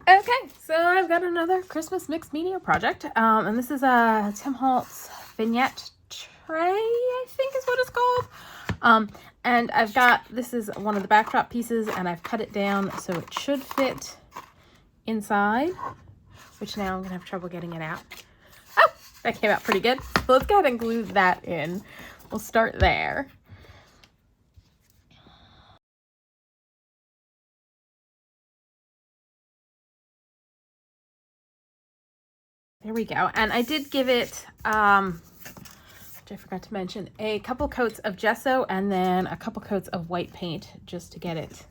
Okay, so I've got another Christmas mixed media project, and this is a Tim Holtz Vignette Tray, I think is what it's called. And I've got, this is one of the backdrop pieces, and I've cut it down so it should fit inside, which now I'm gonna have trouble getting it out. Oh, that came out pretty good. So let's go ahead and glue that in. We'll start there. There we go. And I did give it, which I forgot to mention, a couple coats of gesso and then a couple coats of white paint just to get it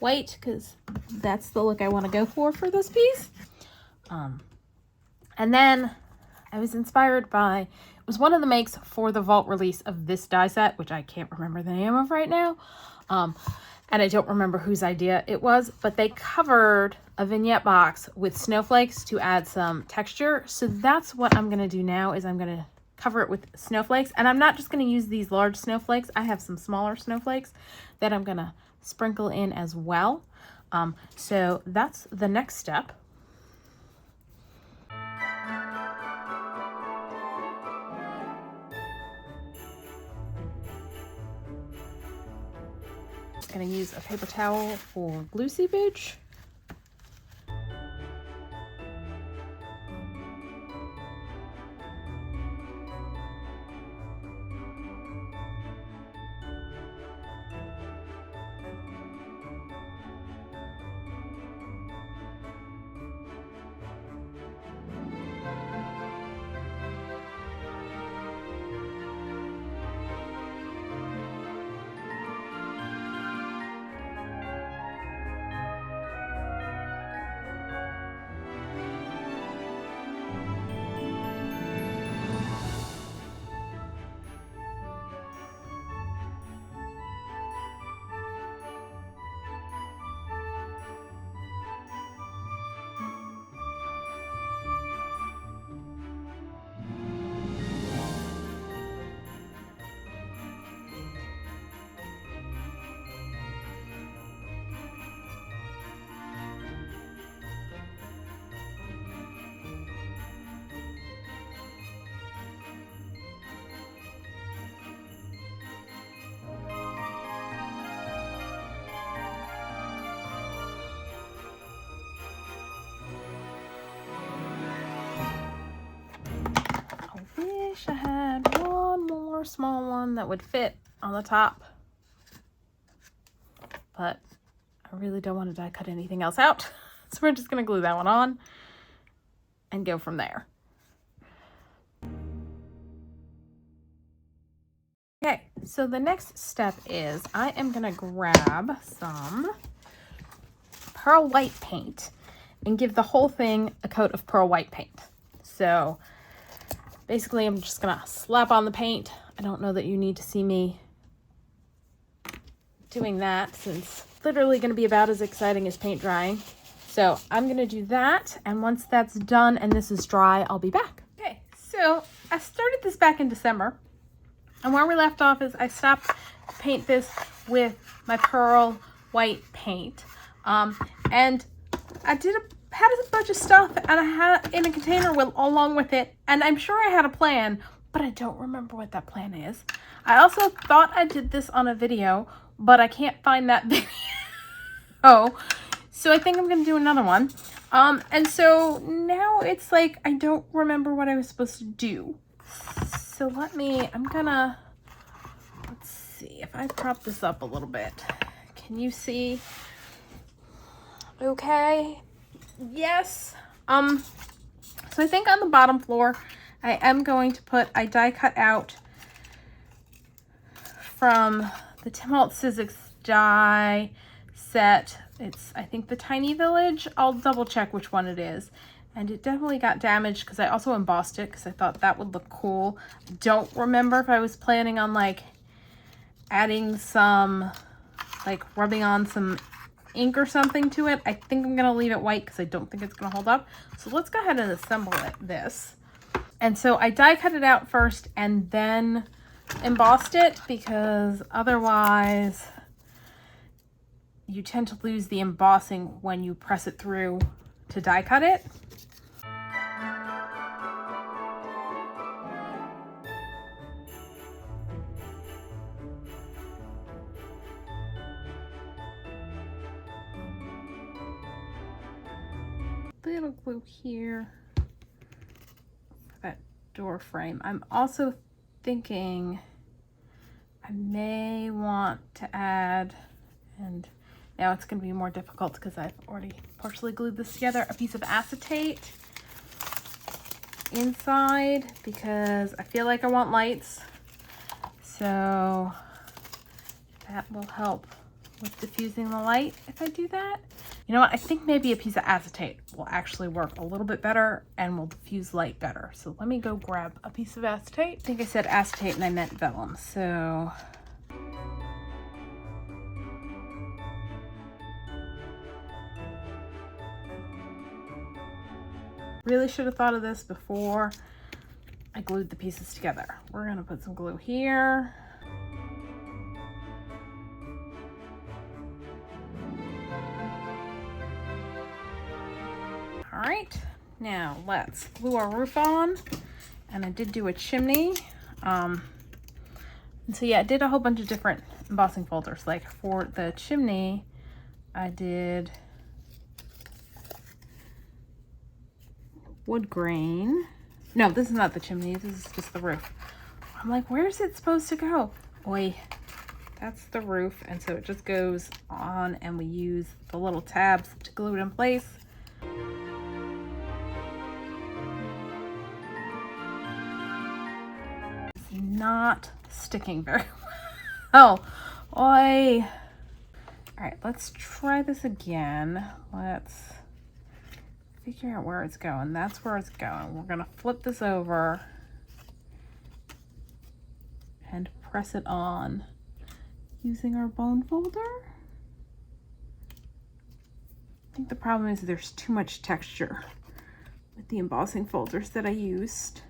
white, because that's the look I want to go for this piece. And then I was inspired by, it was one of the makes for the vault release of this die set, which I can't remember the name of right now. And I don't remember whose idea it was, but they covered a vignette box with snowflakes to add some texture. So that's what I'm gonna do now, is I'm gonna cover it with snowflakes. And I'm not just gonna use these large snowflakes. I have some smaller snowflakes that I'm gonna sprinkle in as well. So that's the next step. Gonna use a paper towel for glue seepage. I had one more small one that would fit on the top, but I really don't want to die cut anything else out. So we're just going to glue that one on and go from there. Okay, so the next step is I am going to grab some pearl white paint and give the whole thing a coat of pearl white paint. So basically, I'm just gonna slap on the paint. I don't know that you need to see me doing that, since it's literally gonna be about as exciting as paint drying. So I'm gonna do that, and once that's done and this is dry, I'll be back. Okay, so I started this back in December, and where we left off is I stopped to paint this with my pearl white paint. And I had a bunch of stuff, and I had in a container along with it, and I'm sure I had a plan, but I don't remember what that plan is. I also thought I did this on a video, but I can't find that video. So I think I'm gonna do another one. And so now it's like I don't remember what I was supposed to do. So let's see if I prop this up a little bit. Can you see? Okay. Yes. So I think on the bottom floor, I am going to put a die cut out from the Tim Holtz Sizzix die set. It's, I think, the Tiny Village. I'll double check which one it is. And it definitely got damaged because I also embossed it because I thought that would look cool. Don't remember if I was planning on like adding some, like rubbing on some ink or something to it. I think I'm gonna leave it white because I don't think it's gonna hold up. So let's go ahead and assemble this. And so I die cut it out first and then embossed it, because otherwise you tend to lose the embossing when you press it through to die cut it. Little glue here for that door frame. I'm also thinking I may want to add, and now it's going to be more difficult because I've already partially glued this together, a piece of acetate inside because I feel like I want lights. So that will help with diffusing the light if I do that. You know what? I think maybe a piece of acetate will actually work a little bit better and will diffuse light better. So let me go grab a piece of acetate. I think I said acetate and I meant vellum. So really should have thought of this before I glued the pieces together. We're gonna put some glue here. All right, now let's glue our roof on. And I did do a chimney. And so yeah, I did a whole bunch of different embossing folders. Like for the chimney, I did wood grain. No, this is not the chimney, this is just the roof. I'm like, where's it supposed to go? Oi, that's the roof. And so it just goes on and we use the little tabs to glue it in place. Not sticking very well. Oi. All right, let's try this again. Let's figure out where it's going. That's where it's going. We're gonna flip this over and press it on using our bone folder. I think the problem is there's too much texture with the embossing folders that I used.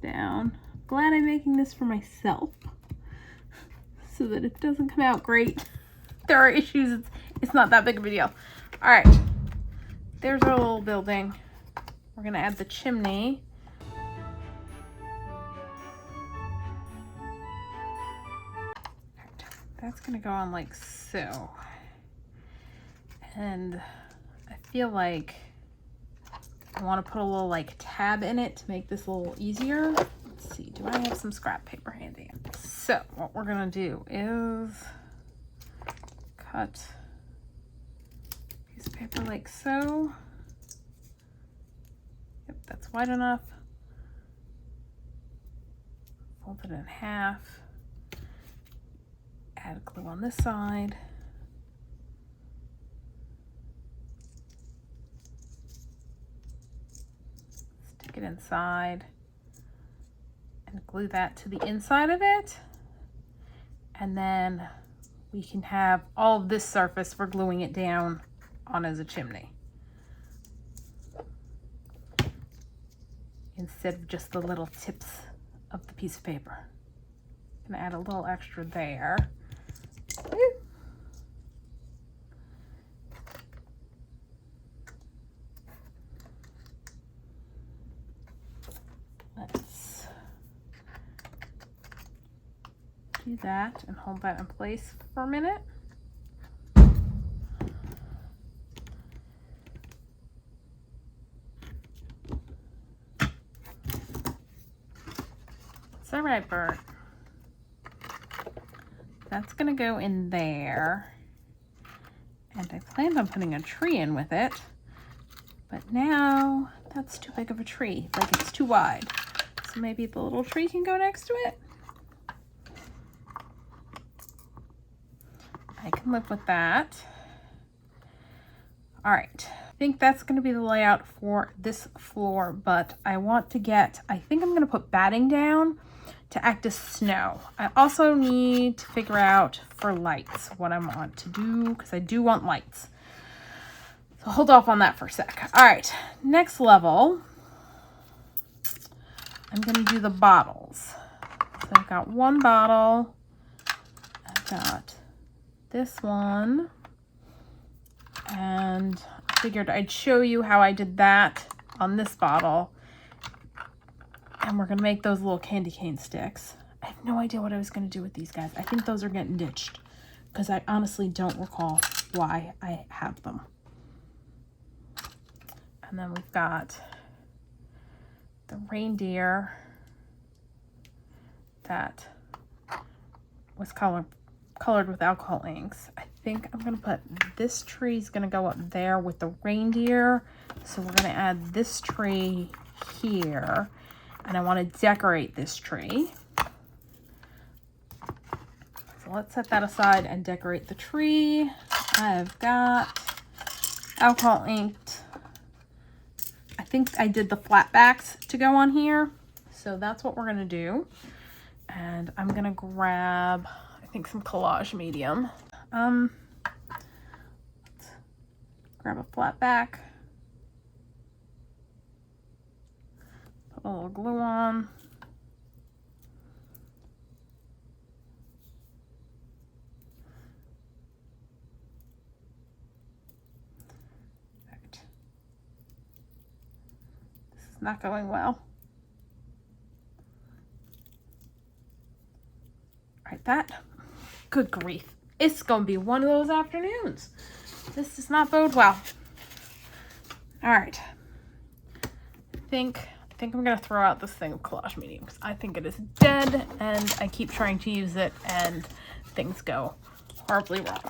Down. Glad I'm making this for myself so that if it doesn't come out great, there are issues, it's not that big of a deal. All right, there's our little building. We're gonna add the chimney. That's gonna go on like so. And I feel like I want to put a little like tab in it to make this a little easier. Let's see, do I have some scrap paper handy? So what we're gonna do is cut a piece of paper like so. Yep, that's wide enough. Fold it in half. Add glue on this side. It inside and glue that to the inside of it, and then we can have all of this surface for gluing it down on as a chimney instead of just the little tips of the piece of paper. I'm gonna add a little extra there. Woo. Let's do that and hold that in place for a minute. It's all right, Bert. That's gonna go in there. And I planned on putting a tree in with it, but now that's too big of a tree, like it's too wide. So maybe the little tree can go next to it. I can live with that. All right, I think that's gonna be the layout for this floor, but I want to get, I think I'm gonna put batting down to act as snow. I also need to figure out for lights what I want to do, because I do want lights. So hold off on that for a sec. All right, next level, I'm gonna do the bottles. So I've got one bottle. I've got this one. And I figured I'd show you how I did that on this bottle. And we're going to make those little candy cane sticks. I have no idea what I was going to do with these guys. I think those are getting ditched because I honestly don't recall why I have them. And then we've got the reindeer that was colored with alcohol inks. I think I'm going to put this tree is going to go up there with the reindeer. So we're going to add this tree here. And I want to decorate this tree. So let's set that aside and decorate the tree. I've got alcohol inked. I think I did the flat backs to go on here. So that's what we're going to do. And I'm going to grab, I think, some collage medium. Let's grab a flat back. Put a little glue on. Right. This is not going well. Right, that, good grief. It's gonna be one of those afternoons. This does not bode well. All right. I think I'm gonna throw out this thing of collage medium because I think it is dead and I keep trying to use it and things go horribly wrong.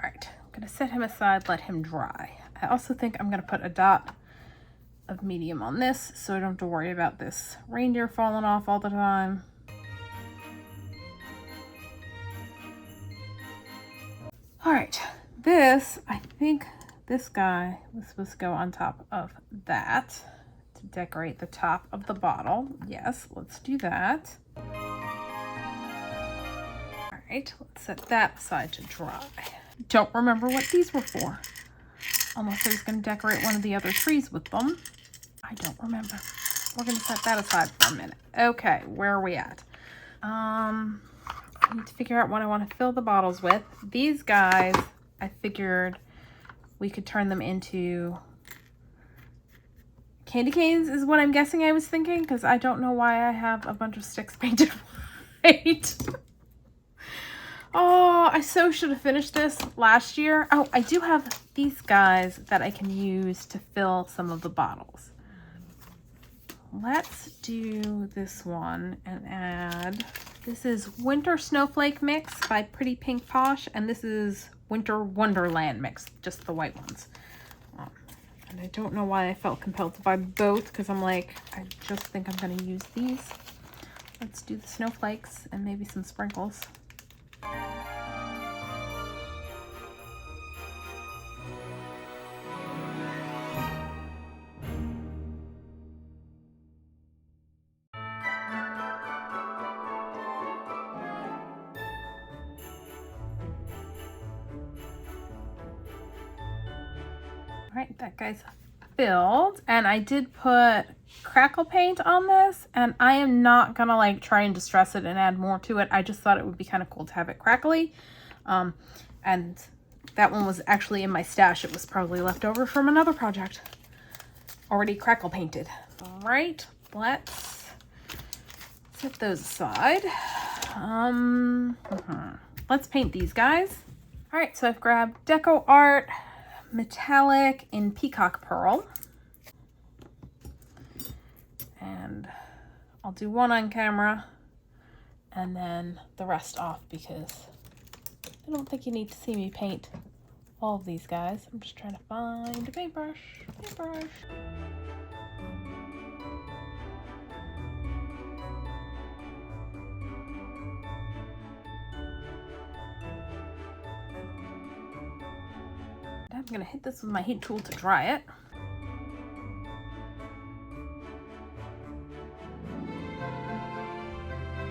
All right, I'm gonna set him aside, let him dry. I also think I'm gonna put a dot of medium on this so I don't have to worry about this reindeer falling off all the time. All right, this, I think this guy was supposed to go on top of that to decorate the top of the bottle. Yes, let's do that. All right, let's set that aside to dry. Don't remember what these were for. Unless I was going to decorate one of the other trees with them. I don't remember. We're going to set that aside for a minute. Okay, where are we at? I need to figure out what I want to fill the bottles with. These guys, I figured we could turn them into candy canes is what I'm guessing I was thinking, because I don't know why I have a bunch of sticks painted white. Oh, I so should have finished this last year. Oh, I do have these guys that I can use to fill some of the bottles. Let's do this one and add, this is Winter Snowflake Mix by Pretty Pink Posh, and this is Winter Wonderland Mix, just the white ones. And I don't know why I felt compelled to buy both, because I'm like, I just think I'm going to use these. Let's do the snowflakes and maybe some sprinkles. All right, that guy's filled, and I did put crackle paint on this, and I am not gonna like try and distress it and add more to it. I just thought it would be kind of cool to have it crackly. And that one was actually in my stash. It was probably left over from another project. Already crackle painted. All right, let's set those aside. Let's paint these guys. All right, so I've grabbed Deco Art Metallic in Peacock Pearl. And I'll do one on camera and then the rest off because I don't think you need to see me paint all of these guys. I'm just trying to find a paintbrush. I'm gonna hit this with my heat tool to dry it.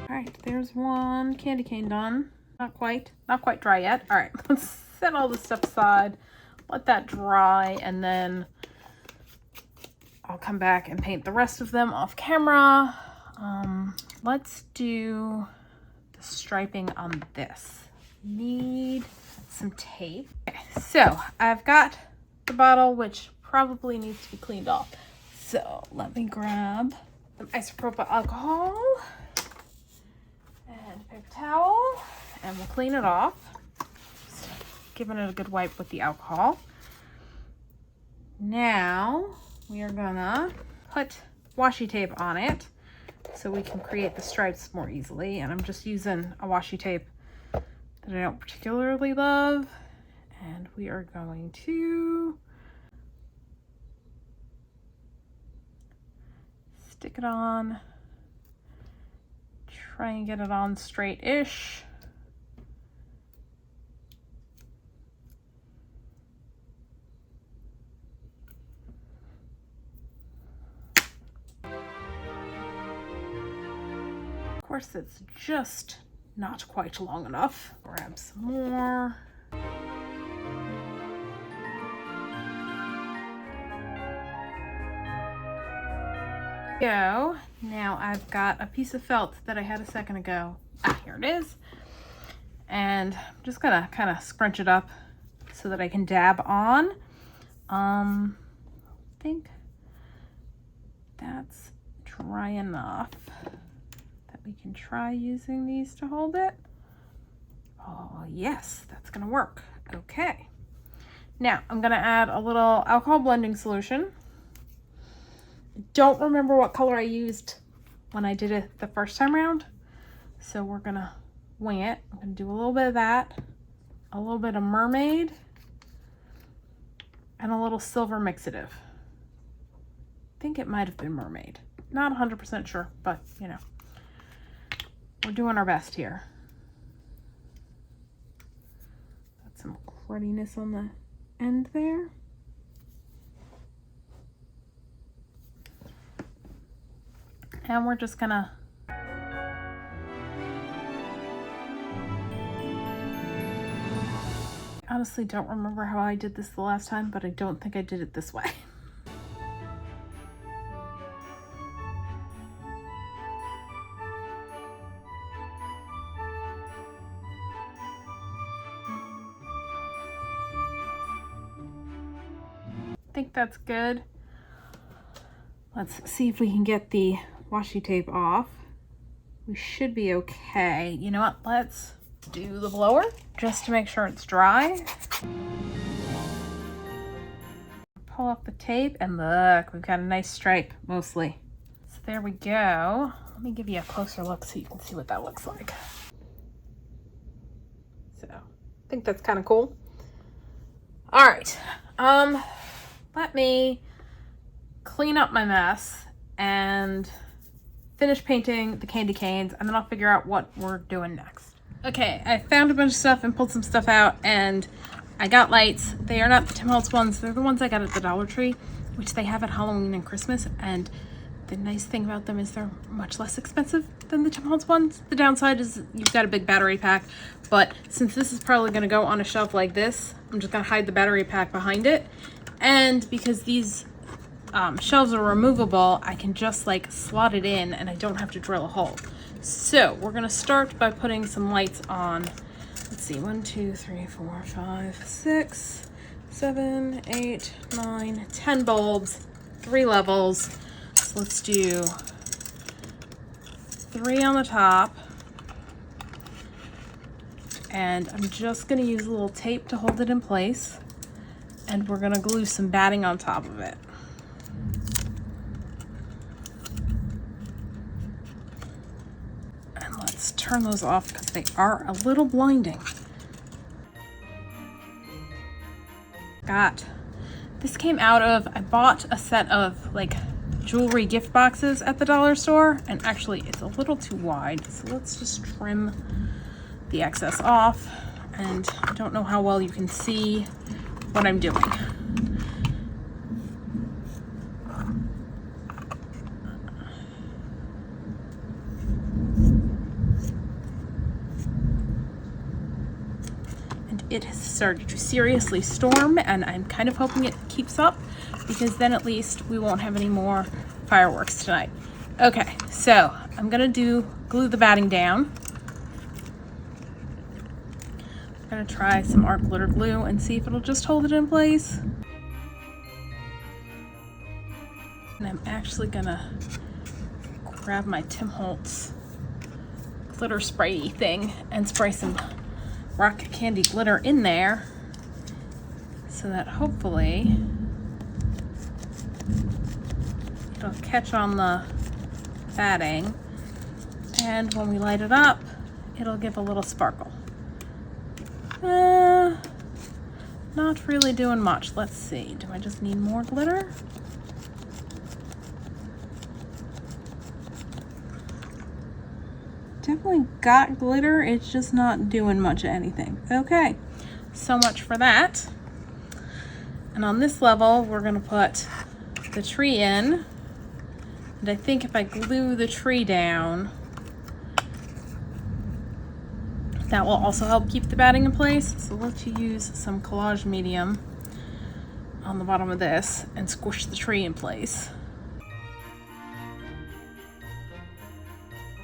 All right, there's one candy cane done. Not quite dry yet. All right, let's set all this stuff aside, let that dry, and then I'll come back and paint the rest of them off camera. Let's do the striping on this. Need some tape. Okay, so I've got the bottle, which probably needs to be cleaned off. So let me grab some isopropyl alcohol and a paper towel, and we'll clean it off. Just giving it a good wipe with the alcohol. Now we are gonna put washi tape on it so we can create the stripes more easily. And I'm just using a washi tape that I don't particularly love. And we are going to stick it on, try and get it on straight-ish. Of course, it's just not quite long enough. Grab some more. Go. Now I've got a piece of felt that I had a second ago. Here it is. And I'm just gonna kind of scrunch it up so that I can dab on. I think that's dry enough that we can try using these to hold it. Oh yes, that's gonna work. Okay. Now I'm gonna add a little alcohol blending solution. Don't remember what color I used when I did it the first time around, so we're gonna wing it. I'm gonna do a little bit of that, a little bit of Mermaid, and a little silver Mixative. I think it might have been Mermaid. Not 100% sure, but you know, we're doing our best here. Got some crudiness on the end there. And we're just gonna honestly don't remember how I did this the last time, but I don't think I did it this way. I think that's good. Let's see if we can get the washi tape off. We should be okay. You know what? Let's do the blower just to make sure it's dry. Pull off the tape and look, we've got a nice stripe mostly. So there we go. Let me give you a closer look so you can see what that looks like. So I think that's kind of cool. All right. Let me clean up my mess and finish painting the candy canes, and then I'll figure out what we're doing next. Okay, I found a bunch of stuff and pulled some stuff out, and I got lights. They are not the Tim Holtz ones. They're the ones I got at the Dollar Tree, which they have at Halloween and Christmas. And the nice thing about them is they're much less expensive than the Tim Holtz ones. The downside is you've got a big battery pack, but since this is probably going to go on a shelf like this, I'm just going to hide the battery pack behind it. And because these shelves are removable, I can just like slot it in and I don't have to drill a hole. So we're gonna start by putting some lights on. Let's see, 1, 2, 3, 4, 5, 6, 7, 8, 9, 10 bulbs, 3 levels. So let's do 3 on the top. And I'm just gonna use a little tape to hold it in place. And we're gonna glue some batting on top of it. And let's turn those off because they are a little blinding. This came out of, I bought a set of like jewelry gift boxes at the dollar store, and actually it's a little too wide. So let's just trim the excess off. And I don't know how well you can see what I'm doing. And it has started to seriously storm, and I'm kind of hoping it keeps up, because then at least we won't have any more fireworks tonight. Okay, so I'm gonna glue the batting down. I'm gonna try some art glitter glue and see if it'll just hold it in place. And I'm actually gonna grab my Tim Holtz glitter spray thing and spray some rock candy glitter in there, so that hopefully it'll catch on the batting, and when we light it up, it'll give a little sparkle. Not really doing much. Let's see, do I just need more glitter? Definitely got glitter, it's just not doing much of anything. Okay, so much for that. And on this level, we're gonna put the tree in. And I think if I glue the tree down, that will also help keep the batting in place. So let's use some collage medium on the bottom of this and squish the tree in place.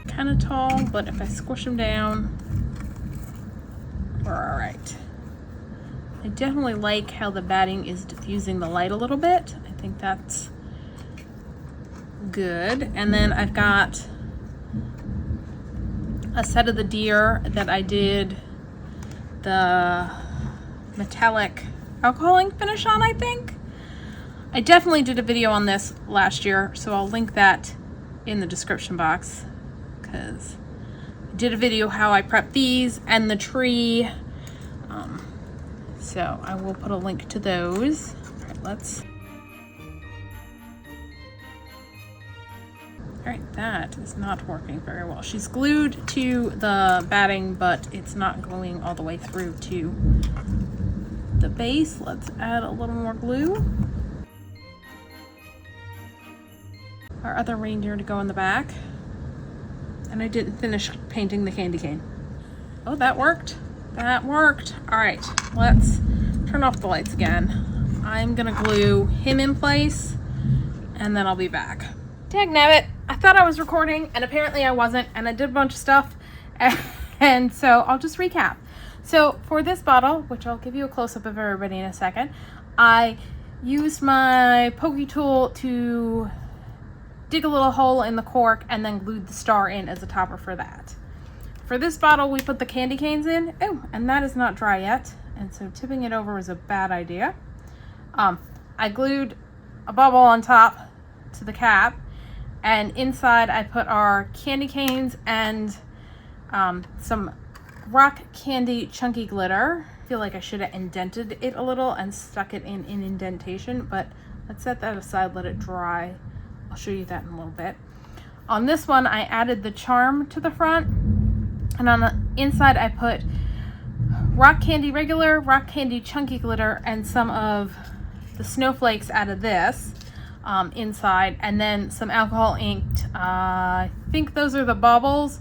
Kind of tall, but if I squish them down, we're all right. I definitely like how the batting is diffusing the light a little bit. I think that's good. And then I've got a set of the deer that I did the metallic alcohol ink finish on, I think. I definitely did a video on this last year, so I'll link that in the description box, because I did a video how I prepped these and the tree. So I will put a link to those. All right, let's. All right, that is not working very well. She's glued to the batting, but it's not going all the way through to the base. Let's add a little more glue. Our other reindeer to go in the back. And I didn't finish painting the candy cane. Oh, that worked. That worked. All right, let's turn off the lights again. I'm gonna glue him in place, and then I'll be back. Dagnabbit, I thought I was recording, and apparently I wasn't, and I did a bunch of stuff, and so I'll just recap. So for this bottle, which I'll give you a close-up of everybody in a second, I used my pokey tool to dig a little hole in the cork and then glued the star in as a topper for that. For this bottle, we put the candy canes in. Oh, and that is not dry yet, and so tipping it over was a bad idea. I glued a bubble on top to the cap, and inside I put our candy canes and some rock candy chunky glitter. I feel like I should have indented it a little and stuck it in an indentation, but let's set that aside, let it dry. I'll show you that in a little bit. On this one, I added the charm to the front, and on the inside I put rock candy regular, rock candy chunky glitter, and some of the snowflakes out of this inside, and then some alcohol inked. I think those are the Baubles.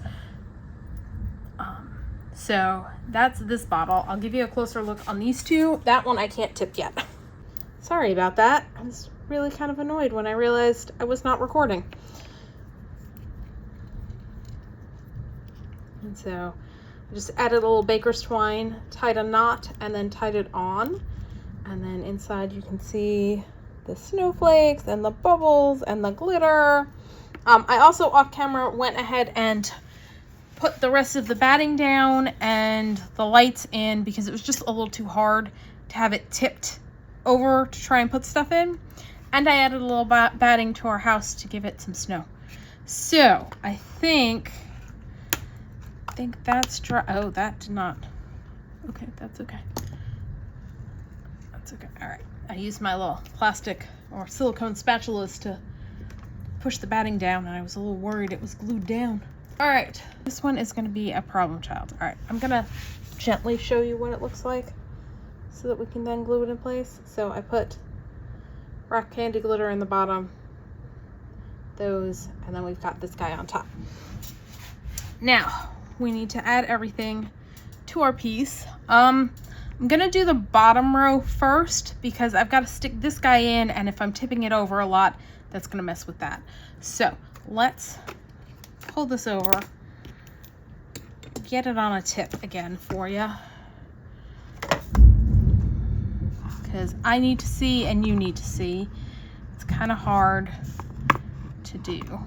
So that's this bottle. I'll give you a closer look on these two. That one I can't tip yet. Sorry about that. I was really kind of annoyed when I realized I was not recording. And so I just added a little baker's twine, tied a knot, and then tied it on. And then inside you can see the snowflakes and the bubbles and the glitter. I also off camera went ahead and put the rest of the batting down and the lights in, because it was just a little too hard to have it tipped over to try and put stuff in. And I added a little batting to our house to give it some snow. So I think that's dry. Oh, that did not. Okay, that's okay. That's okay. All right. I used my little plastic or silicone spatulas to push the batting down, and I was a little worried it was glued down. All right, this one is going to be a problem child. All right, I'm going to gently show you what it looks like. so that we can then glue it in place. So I put rock candy glitter in the bottom, those, and then we've got this guy on top. Now we need to add everything to our piece. I'm gonna do the bottom row first because I've got to stick this guy in, and if I'm tipping it over a lot, that's gonna mess with that. So let's pull this over, get it on a tip again for you, because I need to see and you need to see. It's kind of hard to do. All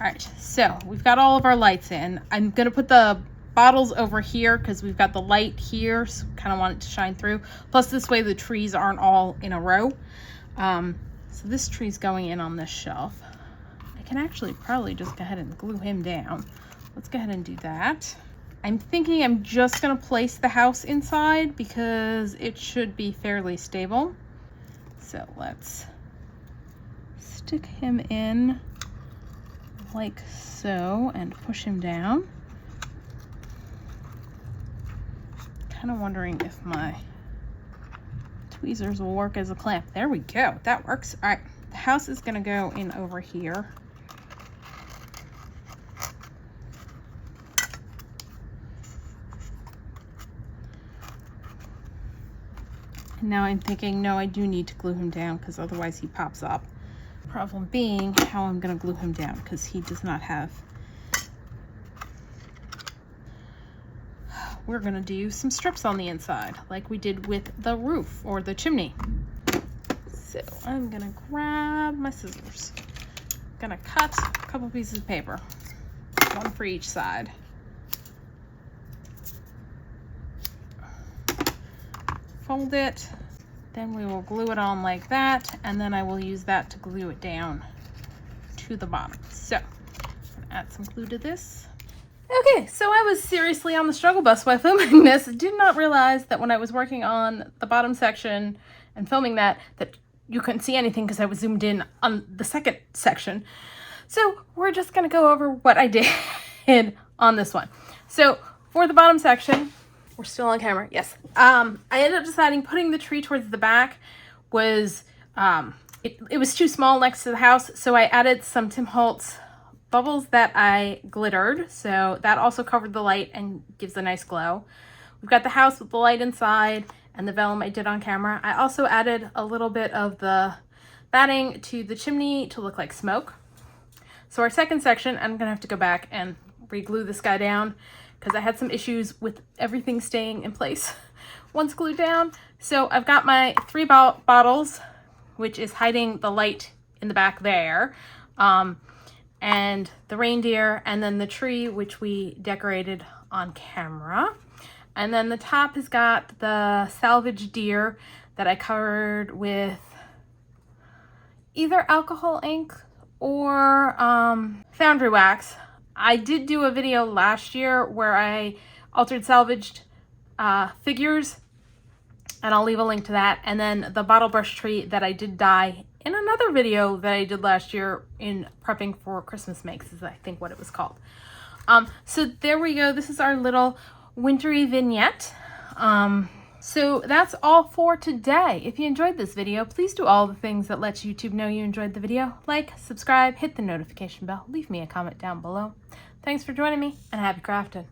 right, so we've got all of our lights in. I'm gonna put the bottles over here because we've got the light here, so kind of want it to shine through. Plus this way the trees aren't all in a row. So this tree's going in on this shelf. I can actually probably just go ahead and glue him down. Let's go ahead and do that. I'm thinking I'm just gonna place the house inside because it should be fairly stable. So let's stick him in like so and push him down. Kind of wondering if my tweezers will work as a clamp. There we go, that works. All right, the house is gonna go in over here. And now I'm thinking, no, I do need to glue him down because otherwise he pops up. Problem being how I'm gonna glue him down because he does not have. We're gonna do some strips on the inside like we did with the roof or the chimney. So I'm gonna grab my scissors. Gonna cut a couple pieces of paper, one for each side. Fold it, then we will glue it on like that, and then I will use that to glue it down to the bottom. So I'm gonna add some glue to this. Okay, so I was seriously on the struggle bus while filming this. Did not realize that when I was working on the bottom section and filming that you couldn't see anything because I was zoomed in on the second section. So we're just gonna go over what I did on this one. So for the bottom section, we're still on camera, yes. I ended up deciding putting the tree towards the back was, it was too small next to the house, so I added some Tim Holtz bubbles that I glittered, so that also covered the light and gives a nice glow. We've got the house with the light inside and the vellum I did on camera. I also added a little bit of the batting to the chimney to look like smoke. So our second section, I'm gonna have to go back and re-glue this guy down because I had some issues with everything staying in place once glued down. So I've got my 3 bottles, which is hiding the light in the back there. And the reindeer, and then the tree, which we decorated on camera. And then the top has got the salvaged deer that I covered with either alcohol ink or foundry wax. I did do a video last year where I altered salvaged figures, and I'll leave a link to that. And then the bottle brush tree that I did dye in another video that I did last year in prepping for Christmas makes is I think what it was called. So there we go. This is our little wintry vignette. So that's all for today. If you enjoyed this video, please do all the things that let YouTube know you enjoyed the video. Like, subscribe, hit the notification bell, leave me a comment down below. Thanks for joining me, and happy crafting.